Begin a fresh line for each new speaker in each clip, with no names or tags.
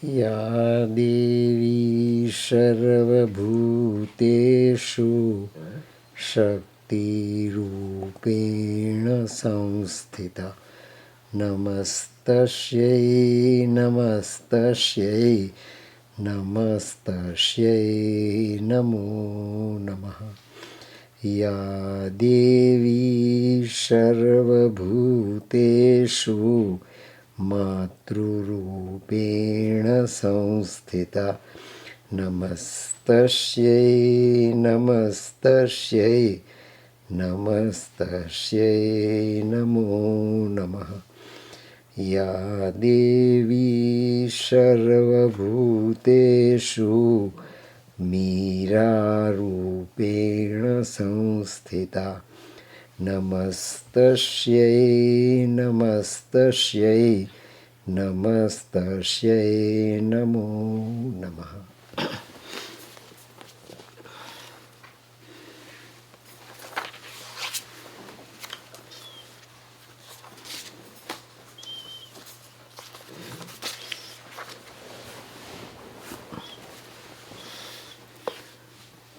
या देवी सर्वभूतेषु शक्तिरूपेण संस्थिता नमस्तस्यै नमस्तस्यै नमस्तस्यै नमो नमः। या देवी सर्वभूतेषु मातृरूपेण संस्थिता नमस्तस्यै नमस्तस्यै नमस्तस्यै नमो नमः। या देवी सर्वभूतेषु मीरारूपेण संस्थिता नमस्तस्यै नमस्तस्यै नमस्तस्यै नमो नमः।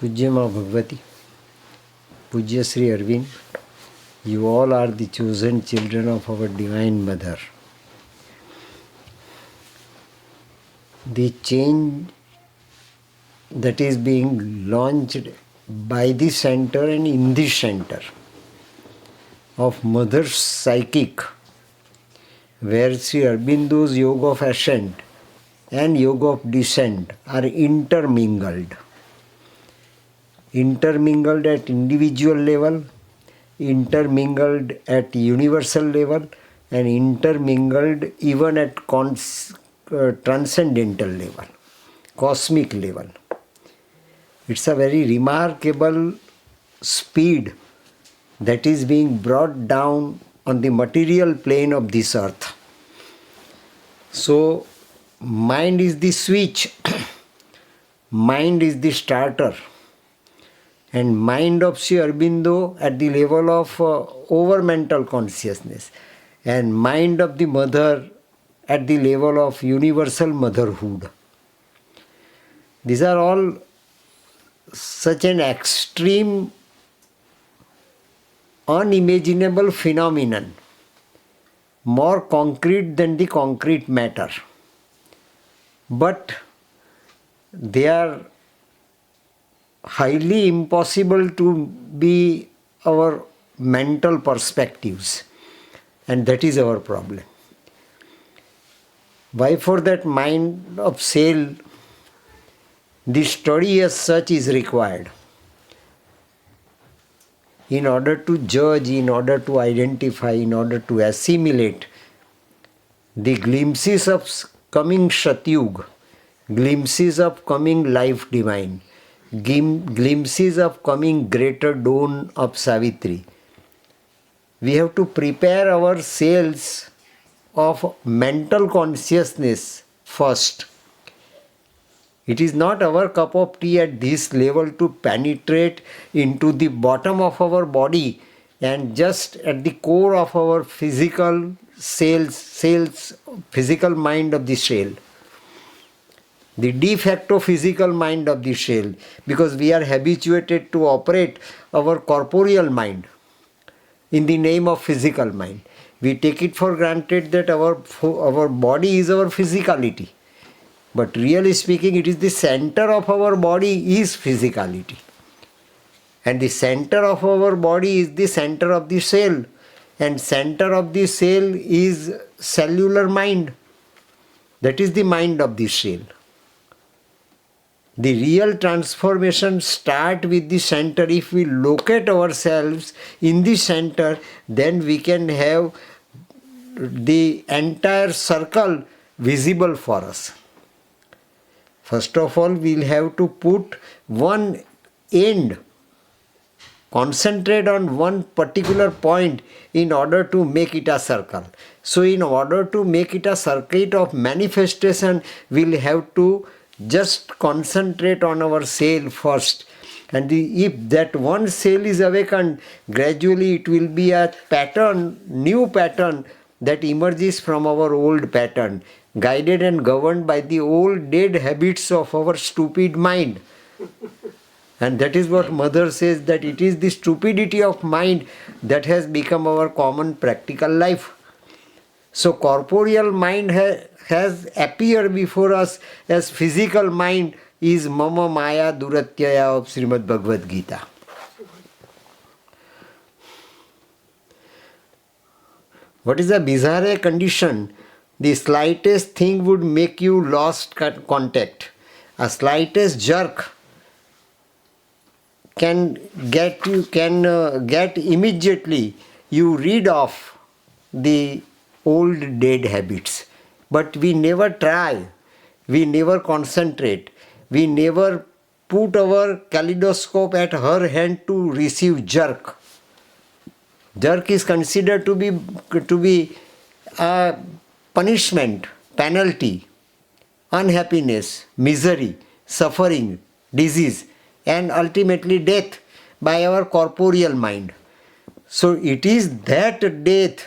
पूज्य माँ भगवती, पूज्य Sri Arvind, you all are the chosen children of our Divine Mother. The change that is being launched by the center and in the center of Mother's Psychic, where Sri Aurobindo's Yoga of Ascent and Yoga of Descent are intermingled at individual level, intermingled at universal level, and intermingled even at transcendental level, cosmic level. It's a very remarkable speed that is being brought down on the material plane of this earth. So, mind is the switch, mind is the starter. And mind of Sri Aurobindo at the level of over-mental consciousness, and mind of the mother at the level of universal motherhood. These are all such an extreme, unimaginable phenomenon, more concrete than the concrete matter. But they are highly impossible to be our mental perspectives, and that is our problem. Why for that mind of cell, the study as such is required in order to judge, in order to identify, in order to assimilate the glimpses of coming Satyug, glimpses of coming life divine, glimpses of coming greater dawn of Savitri. We have to prepare our cells of mental consciousness first. It is not our cup of tea at this level to penetrate into the bottom of our body and just at the core of our physical cells, physical mind of the cell. The de facto physical mind of the cell, because we are habituated to operate our corporeal mind in the name of physical mind. We take it for granted that our body is our physicality. But really speaking, it is the center of our body is physicality. And the center of our body is the center of the cell. And center of the cell is cellular mind. That is the mind of the cell. The real transformation starts with the center. If we locate ourselves in the center, then we can have the entire circle visible for us. First of all, we'll have to put one end, concentrate on one particular point in order to make it a circle. So in order to make it a circuit of manifestation, we'll have to just concentrate on our cell first. And if that one cell is awakened, gradually it will be a pattern, new pattern that emerges from our old pattern. guided and governed by the old dead habits of our stupid mind. And that is what Mother says, that it is the stupidity of mind that has become our common practical life. So corporeal mind has appeared before us as physical mind is Mama Maya Duratyaya of Srimad Bhagavad Gita. What is a bizarre condition? The slightest thing would make you lost contact. A slightest jerk can get immediately you rid of the old dead habits. But we never try, we never concentrate, we never put our kaleidoscope at her hand to receive jerk. Jerk is considered to be a punishment, penalty, unhappiness, misery, suffering, disease, and ultimately death by our corporeal mind. So it is that death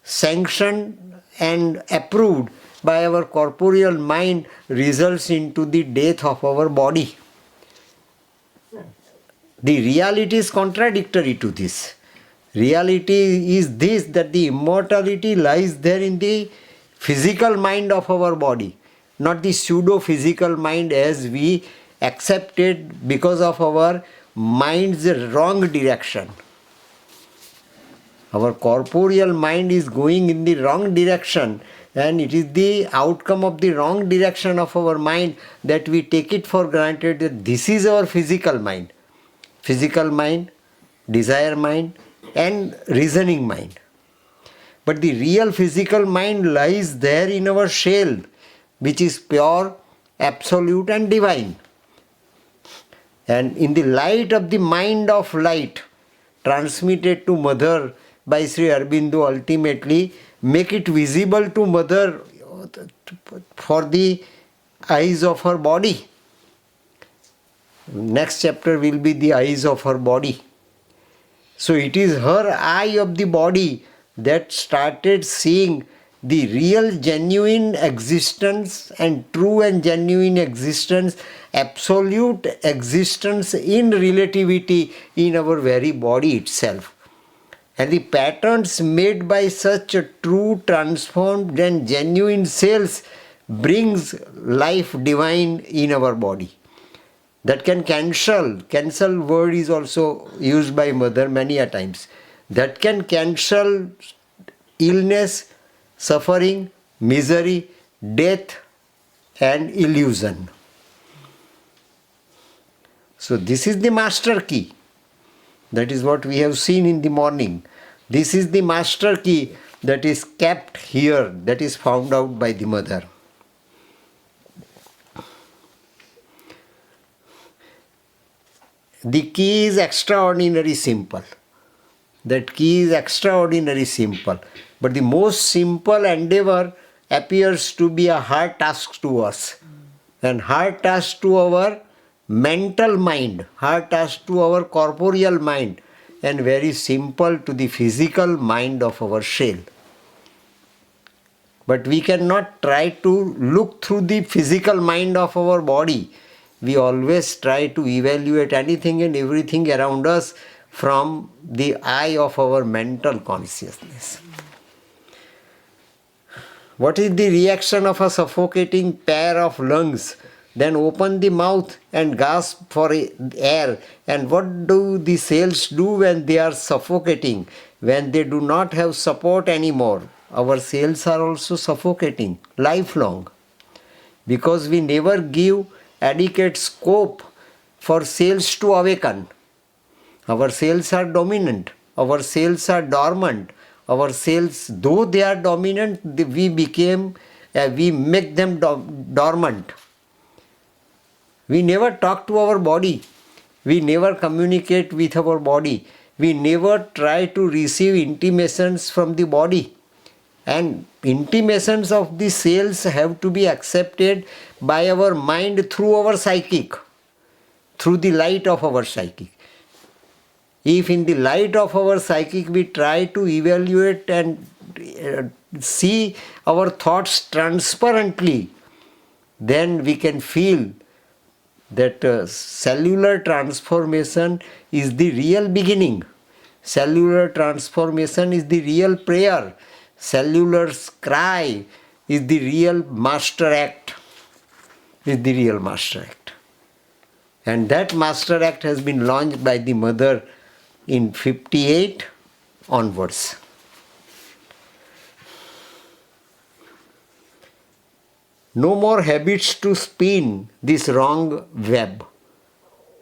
sanctioned and approved by our corporeal mind results into the death of our body. The reality is contradictory to this. Reality is this, that the immortality lies there in the physical mind of our body, not the pseudo-physical mind as we accepted because of our mind's wrong direction. Our corporeal mind is going in the wrong direction, and it is the outcome of the wrong direction of our mind that we take it for granted that this is our physical mind. Physical mind, desire mind, and reasoning mind. But the real physical mind lies there in our shell, which is pure, absolute, and divine. And in the light of the mind of light, transmitted to Mother by Sri Aurobindo, ultimately make it visible to Mother for the eyes of her body. Next chapter will be the eyes of her body. So it is her eye of the body that started seeing the real genuine existence and true and genuine existence, absolute existence in relativity in our very body itself. And the patterns made by such a true, transformed and genuine cells brings life divine in our body. That can cancel word is also used by Mother many a times. That can cancel illness, suffering, misery, death and illusion. So this is the master key. That is what we have seen in the morning. This is the master key that is kept here, that is found out by the Mother. The key is extraordinarily simple. That key is extraordinarily simple. But the most simple endeavor appears to be a hard task to us. And hard task to our mental mind, hard task to our corporeal mind, and very simple to the physical mind of our shell. But we cannot try to look through the physical mind of our body. We always try to evaluate anything and everything around us from the eye of our mental consciousness. What is the reaction of a suffocating pair of lungs? Then open the mouth and gasp for air. And what do the cells do when they are suffocating? When they do not have support anymore? Our cells are also suffocating lifelong. Because we never give adequate scope for cells to awaken. Our cells are dominant. Our cells are dormant. Our cells, though they are dominant, we make them dormant. We never talk to our body. We never communicate with our body. We never try to receive intimations from the body. And intimations of the cells have to be accepted by our mind through our psychic, through the light of our psychic. If in the light of our psychic we try to evaluate and see our thoughts transparently, then we can feel that cellular transformation is the real beginning. Cellular transformation is the real prayer. Cellular cry is the real master act. Is the real master act. And that master act has been launched by the mother in 58 onwards. No more habits to spin this wrong web.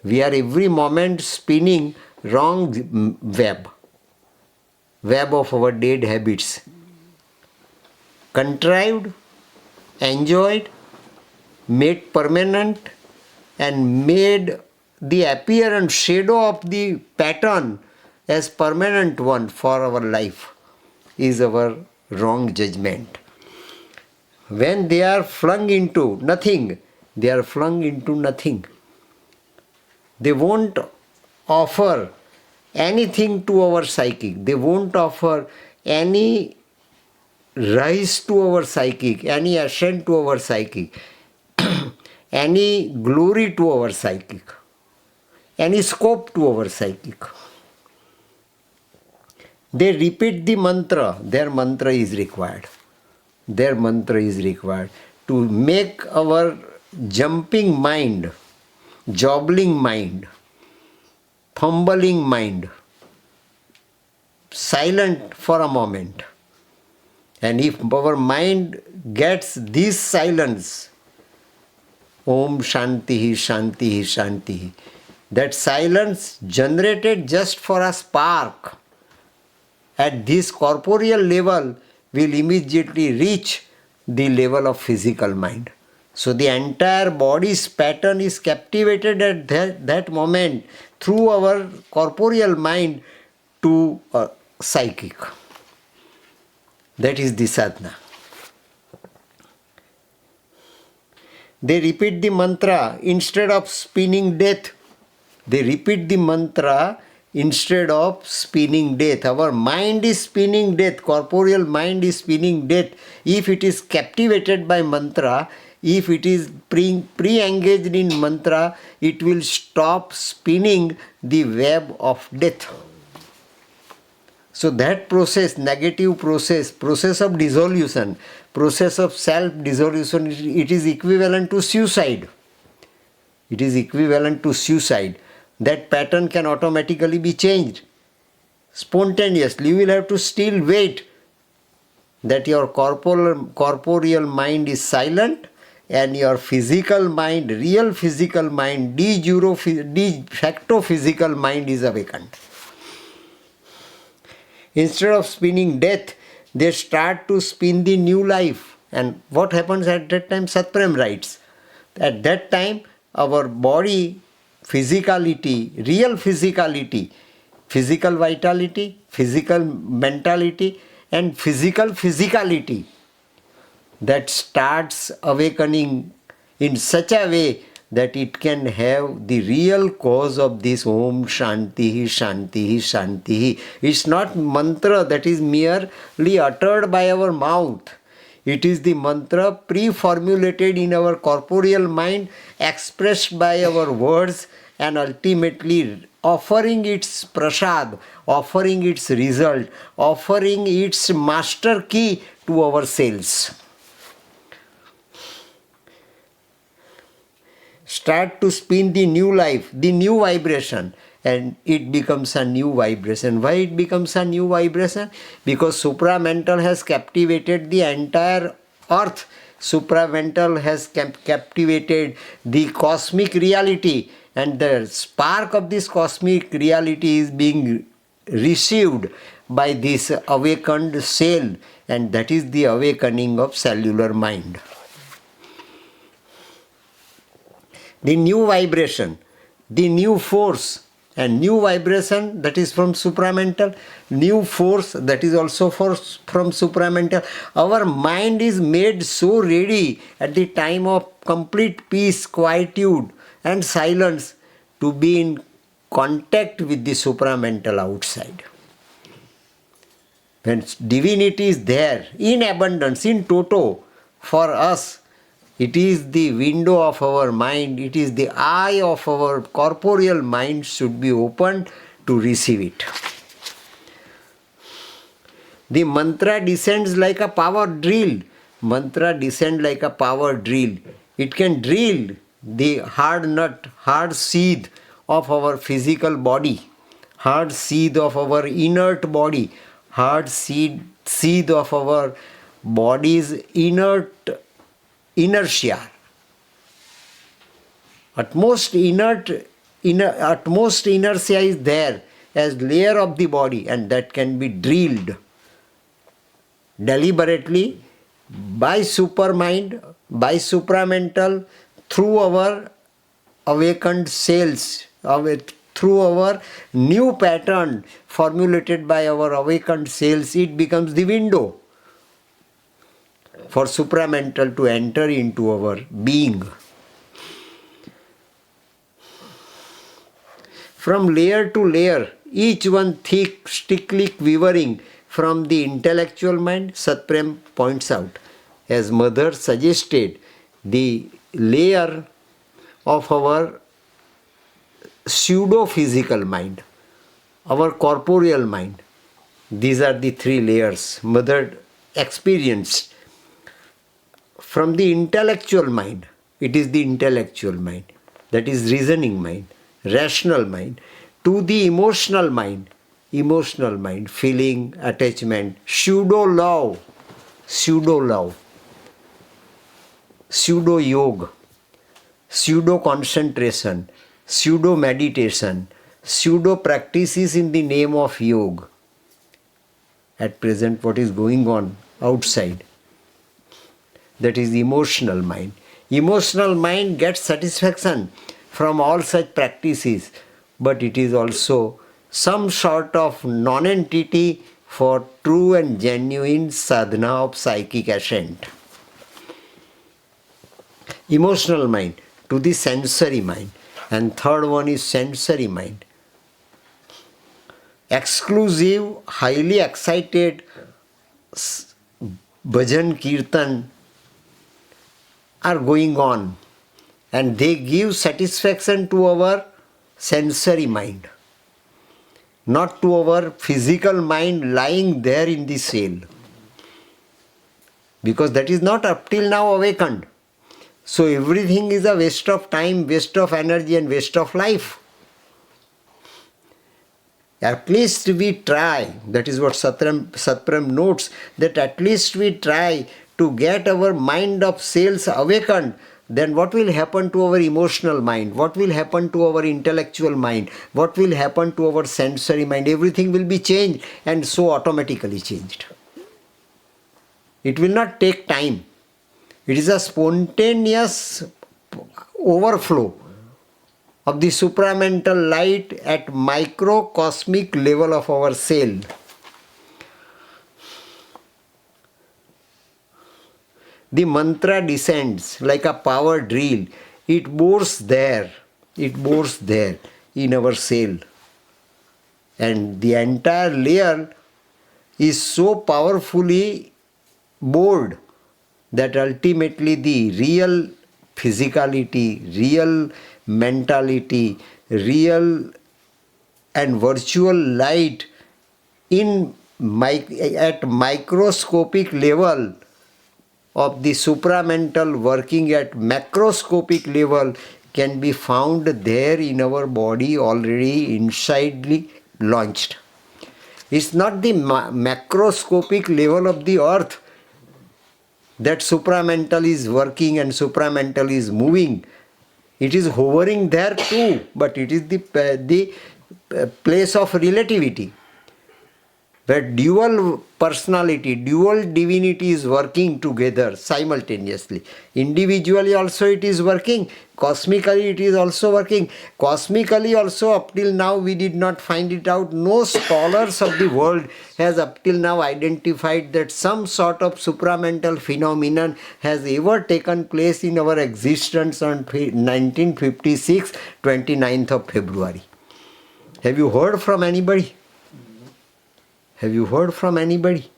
We are every moment spinning wrong web of our dead habits. Contrived, enjoyed, made permanent, and made the appearance shadow of the pattern as permanent one for our life is our wrong judgment. When they are flung into nothing, they are flung into nothing. They won't offer anything to our psychic. They won't offer any rise to our psychic, any ascent to our psychic, any glory to our psychic, any scope to our psychic. They repeat the mantra. Their mantra is required. Their mantra is required to make our jumping mind, jobbling mind, fumbling mind silent for a moment. And if our mind gets this silence, Om Shantihi, Shantihi, Shantihi, that silence generated just for a spark at this corporeal level will immediately reach the level of physical mind. So the entire body's pattern is captivated at that moment through our corporeal mind to psychic. That is the sadhana. They repeat the mantra instead of spinning death. They repeat the mantra instead of spinning death. Our mind is spinning death, corporeal mind is spinning death. If it is captivated by mantra, if it is pre-engaged in mantra, it will stop spinning the web of death. So that process, negative process of dissolution, process of self-dissolution, it is equivalent to suicide. It is equivalent to suicide. That pattern can automatically be changed spontaneously. You will have to still wait that your corporeal mind is silent and your physical mind, real physical mind, de facto physical mind is awakened. Instead of spinning death, they start to spin the new life. And what happens at that time? Satprem writes. At that time, our body, physicality, real physicality, physical vitality, physical mentality, and physical physicality that starts awakening in such a way that it can have the real cause of this Om Shantihi, Shantihi, Shantihi. It's not mantra that is merely uttered by our mouth. It is the mantra pre-formulated in our corporeal mind, expressed by our words, and ultimately offering its prasad, offering its result, offering its master key to our cells. Start to spin the new life, the new vibration, and it becomes a new vibration. Why it becomes a new vibration? Because supramental has captivated the entire earth. Supramental has captivated the cosmic reality, and the spark of this cosmic reality is being received by this awakened cell, and that is the awakening of cellular mind. The new vibration, the new force, and new vibration that is from supramental, new force that is also from supramental. Our mind is made so ready at the time of complete peace, quietude and silence to be in contact with the supramental outside. When divinity is there in abundance, in toto, for us, it is the window of our mind, it is the eye of our corporeal mind should be opened to receive it. The mantra descends like a power drill. Mantra descends like a power drill. It can drill the hard nut, hard seed of our physical body, hard seed of our inert body, hard seed of our body's inert inertia. Utmost inertia is there as layer of the body, and that can be drilled deliberately by supermind, by supramental, through our awakened cells, through our new pattern formulated by our awakened cells. It becomes the window for supramental to enter into our being. From layer to layer, each one thick, stickly quivering from the intellectual mind, Satprem points out, as Mother suggested, the layer of our pseudo-physical mind, our corporeal mind. These are the three layers Mother experienced. From the intellectual mind, it is the intellectual mind, that is reasoning mind, rational mind, to the emotional mind, feeling, attachment, pseudo-love, pseudo-yoga, pseudo-concentration, pseudo-meditation, pseudo-practices in the name of yoga. At present, what is going on outside? That is emotional mind. Emotional mind gets satisfaction from all such practices, but it is also some sort of non-entity for true and genuine sadhana of psychic ascent. Emotional mind to the sensory mind, and third one is sensory mind. Exclusive, highly excited bhajan kirtan are going on, and they give satisfaction to our sensory mind, not to our physical mind lying there in the cell, because that is not up till now awakened. So everything is a waste of time, waste of energy, and waste of life. At least we try, that is what Satprem notes, that at least we try to get our mind of cells awakened. Then what will happen to our emotional mind? What will happen to our intellectual mind? What will happen to our sensory mind? Everything will be changed, and so automatically changed. It will not take time. It is a spontaneous overflow of the supramental light at microcosmic level of our cell. The mantra descends like a power drill. It bores there in our cell. And the entire layer is so powerfully bored that ultimately the real physicality, real mentality, real and virtual light at microscopic level of the supramental working at macroscopic level can be found there in our body already insidely launched. It's not the macroscopic level of the earth that supramental is working and supramental is moving. It is hovering there too, but it is the place of relativity, where dual personality, dual divinity is working together simultaneously. Individually also it is working, cosmically it is also working. Cosmically also up till now we did not find it out. No scholars of the world has up till now identified that some sort of supramental phenomenon has ever taken place in our existence on 1956, 29th of February. Have you heard from anybody? Have you heard from anybody?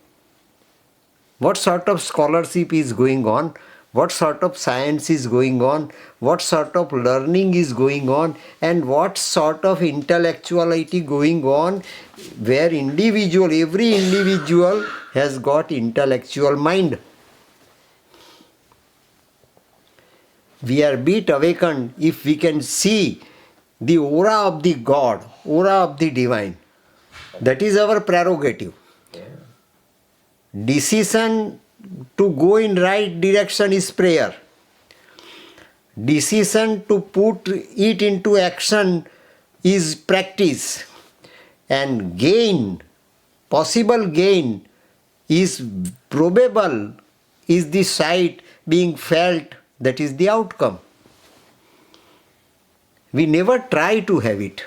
What sort of scholarship is going on? What sort of science is going on? What sort of learning is going on? And what sort of intellectuality going on where every individual has got intellectual mind. We are bit awakened if we can see the aura of the God, aura of the divine. That is our prerogative. Decision to go in right direction is prayer. Decision to put it into action is practice. And gain, possible gain, is probable, is the sight being felt, that is the outcome. We never try to have it.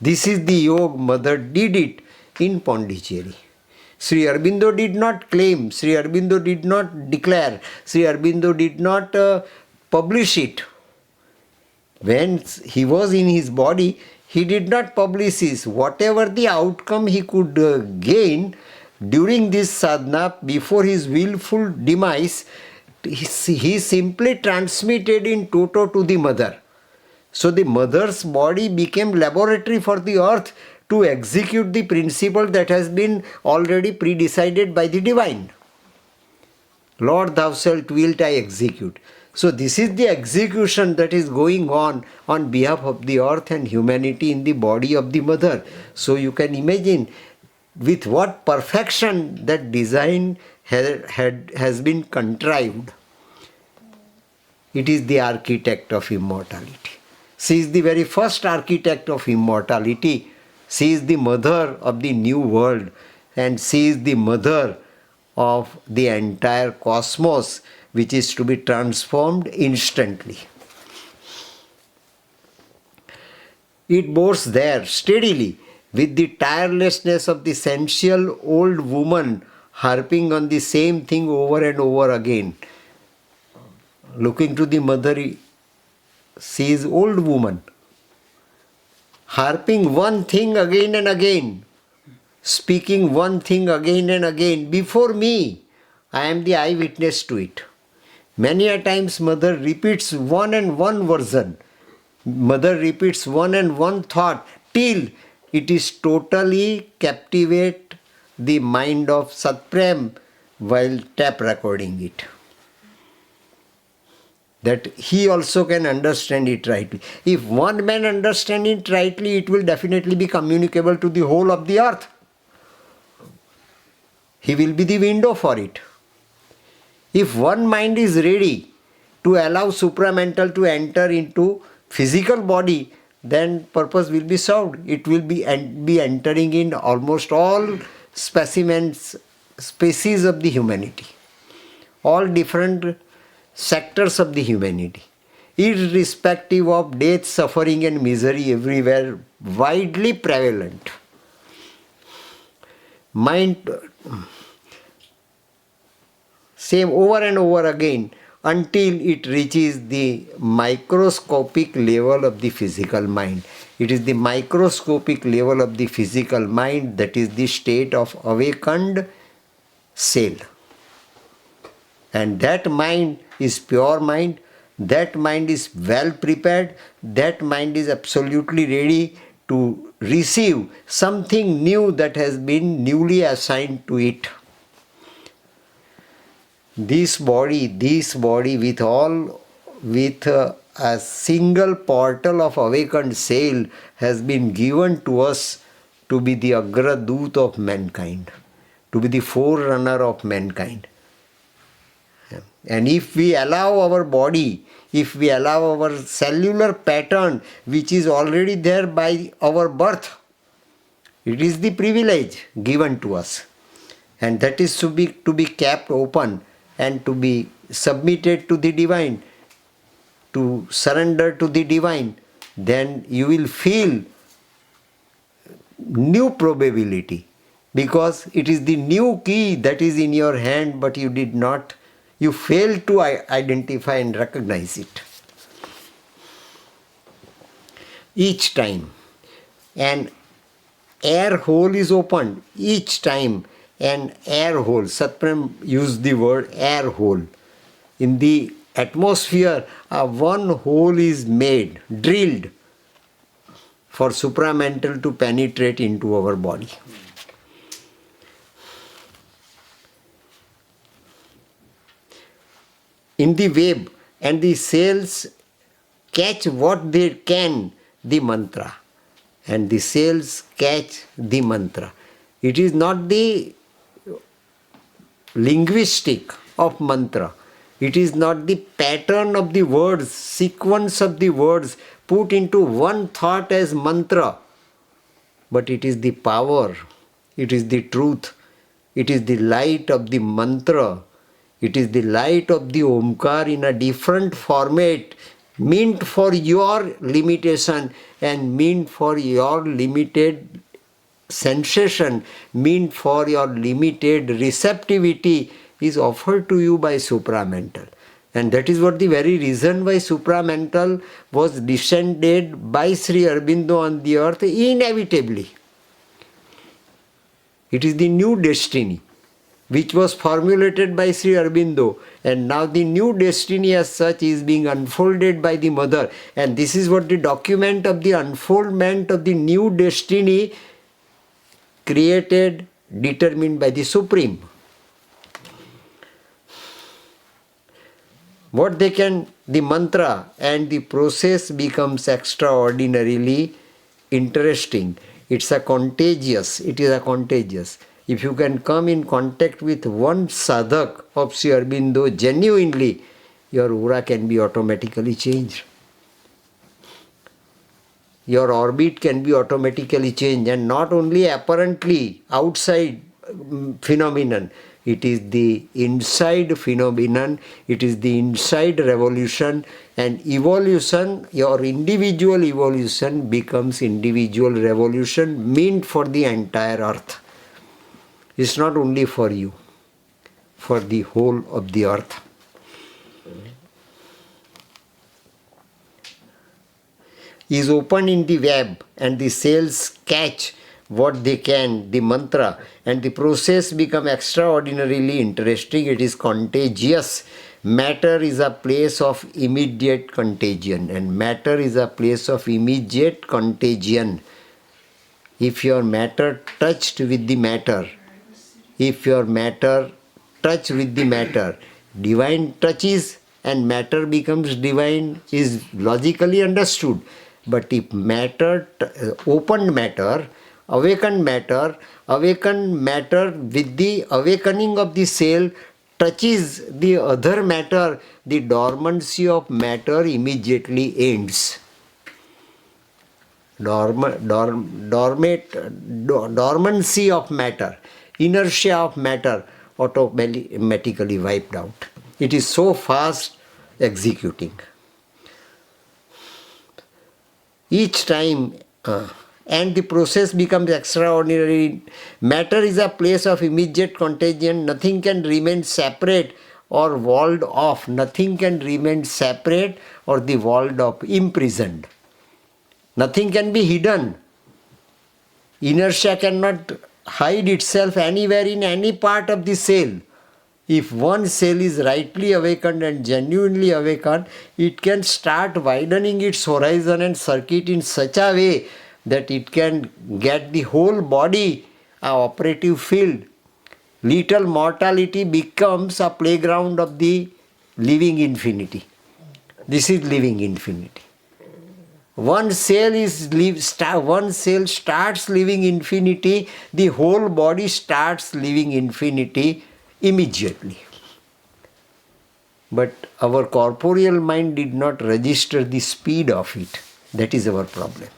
This is the yoga mother did it in Pondicherry. Sri Aurobindo did not claim, Sri Aurobindo did not declare, Sri Aurobindo did not publish it. When he was in his body, he did not publish this. Whatever the outcome he could gain during this sadhana before his willful demise, he simply transmitted in toto to the mother. So the mother's body became laboratory for the earth to execute the principle that has been already predecided by the divine. Lord, thou shalt wilt I execute. So this is the execution that is going on behalf of the earth and humanity in the body of the mother. So you can imagine with what perfection that design has been contrived. It is the architect of immortality. She is the very first architect of immortality. She is the mother of the new world, and she is the mother of the entire cosmos, which is to be transformed instantly. It bores there steadily with the tirelessness of the sensual old woman harping on the same thing over and over again. Looking to the mother, she is old woman, harping one thing again and again, speaking one thing again and again. Before me, I am the eyewitness to it. Many a times mother repeats one and one version. Mother repeats one and one thought till it is totally captivate the mind of Satprem while tape recording it. That he also can understand it rightly. If one man understands it rightly, it will definitely be communicable to the whole of the earth. He will be the window for it. If one mind is ready to allow supramental to enter into physical body, then purpose will be served. It will be entering in almost all specimens, species of the humanity, all different sectors of the humanity, irrespective of death, suffering and misery, everywhere widely prevalent. Mind, same over and over again until it reaches the microscopic level of the physical mind. It is the microscopic level of the physical mind that is the state of awakened cell. And that mind is pure mind, that mind is well prepared, that mind is absolutely ready to receive something new that has been newly assigned to it. This body with a single portal of awakened soul has been given to us to be the Agradut of mankind, to be the forerunner of mankind. And if we allow our body, if we allow our cellular pattern, which is already there by our birth, it is the privilege given to us. And that is to be kept open and to be submitted to the divine, to surrender to the divine. Then you will feel new probability, because it is the new key that is in your hand, but you fail to identify and recognize it. Each time. And air hole is opened each time. An air hole, Satprem used the word air hole. In the atmosphere, one hole is made, drilled for supramental to penetrate into our body. In the web, and the cells catch what they can, the mantra, and the cells catch the mantra. It is not the linguistic of mantra. It is not the pattern of the words, sequence of the words put into one thought as mantra, but it is the power, it is the truth, it is the light of the mantra, it is the light of the Omkar in a different format, meant for your limitation and meant for your limited sensation, meant for your limited receptivity, is offered to you by supramental. And that is what the very reason why supramental was descended by Sri Aurobindo on the earth inevitably. It is the new destiny which was formulated by Sri Aurobindo, and now the new destiny as such is being unfolded by the mother. And this is what the document of the unfoldment of the new destiny created, determined by the Supreme. What they can, the mantra and the process becomes extraordinarily interesting. It is a contagious. If you can come in contact with one sadhak of Sri Aurobindo genuinely, your aura can be automatically changed. Your orbit can be automatically changed, and not only apparently outside phenomenon. It is the inside phenomenon, it is the inside revolution, and evolution, your individual evolution becomes individual revolution meant for the entire earth. It's not only for you, for the whole of the earth. Is open in the web, and the cells catch what they can, the mantra, and the process become extraordinarily interesting. It is contagious. Matter is a place of immediate contagion, and matter is a place of immediate contagion. If your matter touched with the matter, if your matter touch with the matter, divine touches and matter becomes divine is logically understood. But if matter, opened matter, awakened matter with the awakening of the cell touches the other matter, the dormancy of matter immediately ends. Dormancy of matter, inertia of matter automatically wiped out. It is so fast executing. Each time, and the process becomes extraordinary. Matter is a place of immediate contagion. Nothing can remain separate or walled off. Nothing can remain separate or the walled off, imprisoned. Nothing can be hidden. Inertia cannot hide itself anywhere in any part of the cell. If one cell is rightly awakened and genuinely awakened, it can start widening its horizon and circuit in such a way that it can get the whole body an operative field. Little mortality becomes a playground of the living infinity. This is living infinity. One cell starts living infinity, the whole body starts living infinity immediately. But our corporeal mind did not register the speed of it. That is our problem.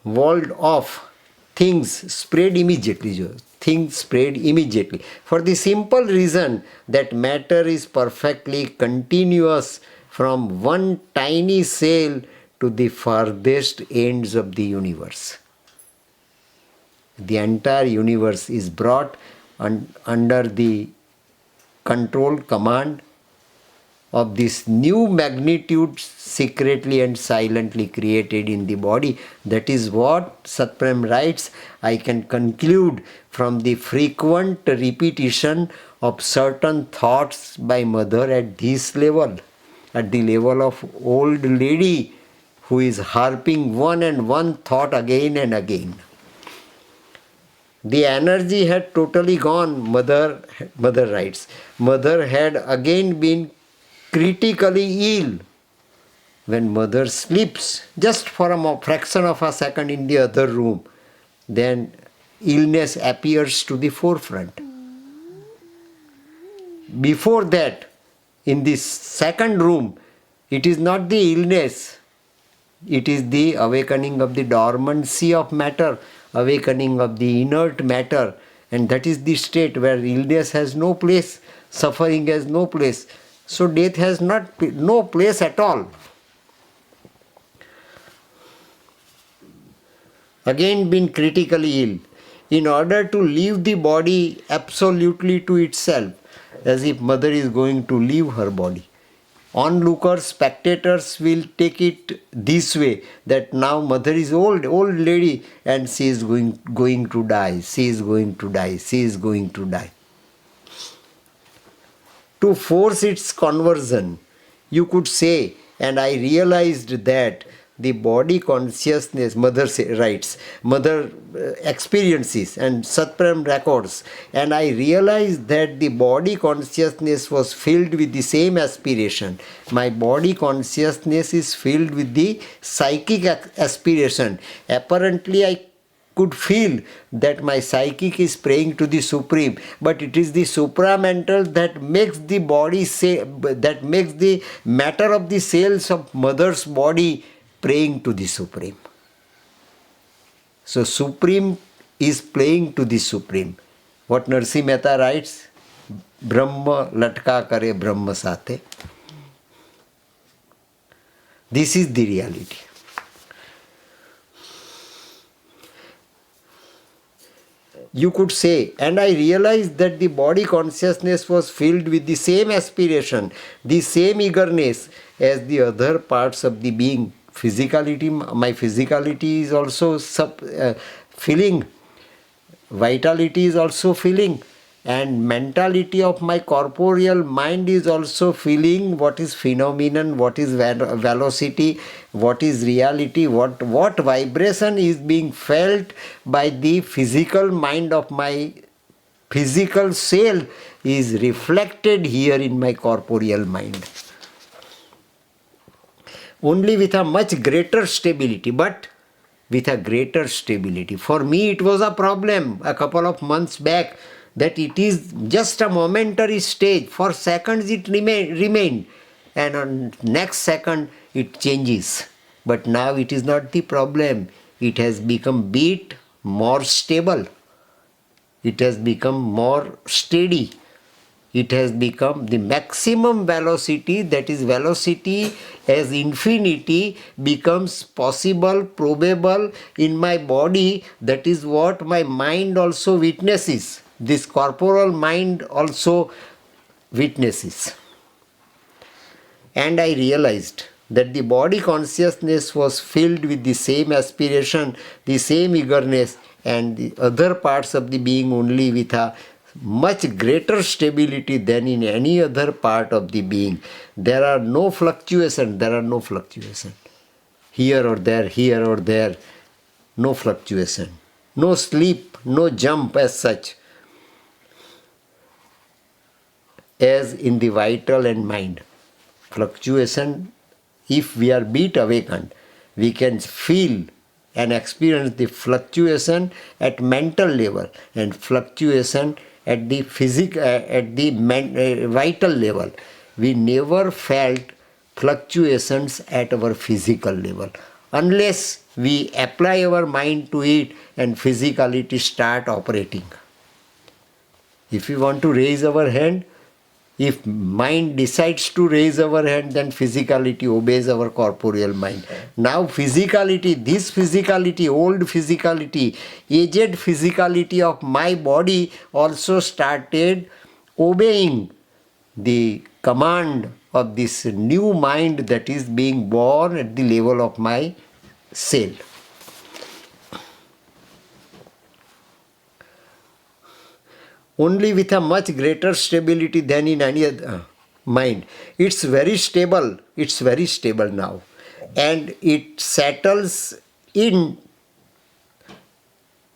Walled off, things spread immediately. Things spread immediately. For the simple reason that matter is perfectly continuous from one tiny cell to the farthest ends of the universe. The entire universe is brought under the control, command of this new magnitude secretly and silently created in the body. That is what Satprem writes. I can conclude from the frequent repetition of certain thoughts by mother at this level, at the level of old lady who is harping one and one thought again and again. The energy had totally gone, mother writes. Mother had again been critically ill. When mother sleeps, just for a fraction of a second in the other room, then illness appears to the forefront. Before that, in this second room, it is not the illness, it is the awakening of the dormancy of matter, awakening of the inert matter, and that is the state where illness has no place, suffering has no place. So death has no place at all. Again been critically ill, in order to leave the body absolutely to itself, as if mother is going to leave her body. Onlookers, spectators will take it this way, that now mother is old lady, and she is going to die, she is going to die, she is going to die. To force its conversion, you could say, and I realized that the body consciousness, mother writes, mother experiences and Satprem records, and I realized that the body consciousness was filled with the same aspiration. My body consciousness is filled with the psychic aspiration. Apparently I could feel that my psychic is praying to the Supreme, but it is the supramental that makes the body that makes the matter of the cells of mother's body praying to the Supreme. So Supreme is praying to the Supreme. What Narsi Mehta writes, Brahma latka kare Brahma sathe. This is the reality. You could say, and I realized that the body consciousness was filled with the same aspiration, the same eagerness as the other parts of the being. Physicality, my physicality is also feeling, vitality is also feeling, and mentality of my corporeal mind is also feeling what is phenomenon, what is velocity, what is reality, what vibration is being felt by the physical mind of my physical cell is reflected here in my corporeal mind. Only with a much greater stability, but with a greater stability. For me it was a problem a couple of months back, that it is just a momentary stage. For seconds it remained, and on next second it changes. But now it is not the problem. It has become bit more stable. It has become more steady. It has become the maximum velocity, that is velocity as infinity becomes possible, probable in my body. That is what my mind also witnesses. This corporal mind also witnesses. And I realized that the body consciousness was filled with the same aspiration, the same eagerness, and the other parts of the being only with a much greater stability than in any other part of the being. There are no fluctuation, here or there, no fluctuation, no sleep, no jump as such as in the vital and mind. Fluctuation, if we are bit awakened, we can feel and experience the fluctuation at mental level and fluctuation at the vital level. We never felt fluctuations at our physical level unless we apply our mind to it and physicality start operating. If we want to raise our hand, if mind decides to raise our hand, then physicality obeys our corporeal mind. Now physicality, this physicality, old physicality, aged physicality of my body also started obeying the command of this new mind that is being born at the level of my cell. Only with a much greater stability than in any other mind. It's very stable now. And it settles in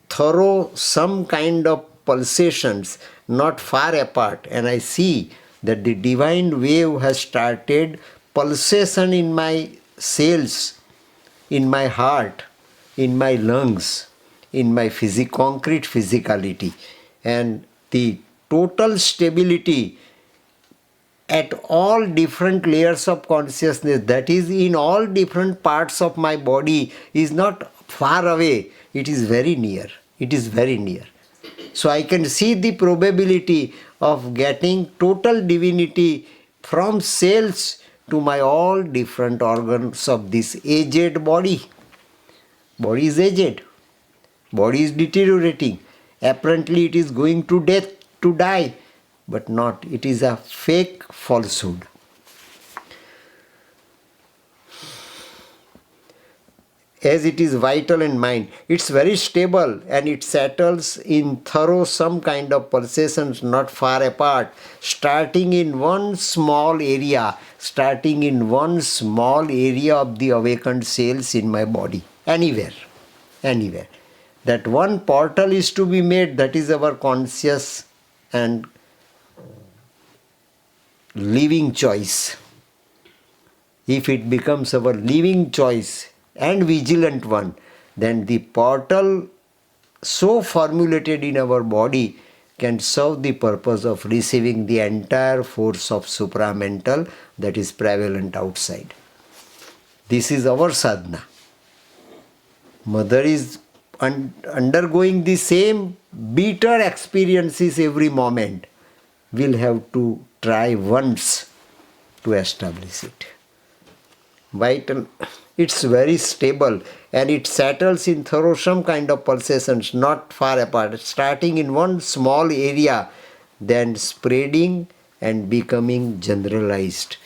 thorough some kind of pulsations not far apart, and I see that the divine wave has started pulsation in my cells, in my heart, in my lungs, in my concrete physicality, and the total stability at all different layers of consciousness, that is in all different parts of my body, is not far away, it is very near. It is very near. So I can see the probability of getting total divinity from cells to my all different organs of this aged body. Body is aged. Body is deteriorating. Apparently it is going to death, to die, but not. It is a fake falsehood. As it is vital and mind, it's very stable and it settles in thorough some kind of pulsations not far apart, starting in one small area of the awakened cells in my body, anywhere. That one portal is to be made, that is our conscious and living choice. If it becomes our living choice and vigilant one, then the portal so formulated in our body can serve the purpose of receiving the entire force of supramental that is prevalent outside. This is our sadhana. Mother is undergoing the same bitter experiences every moment. We'll have to try once to establish it. Vital, it's very stable and it settles in thorough some kind of pulsations not far apart, starting in one small area, then spreading and becoming generalized.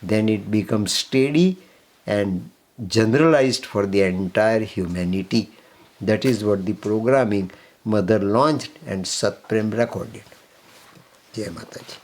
Then it becomes steady and generalized for the entire humanity. That is what the programming Mother launched and Satprem recorded. Jai Mataji.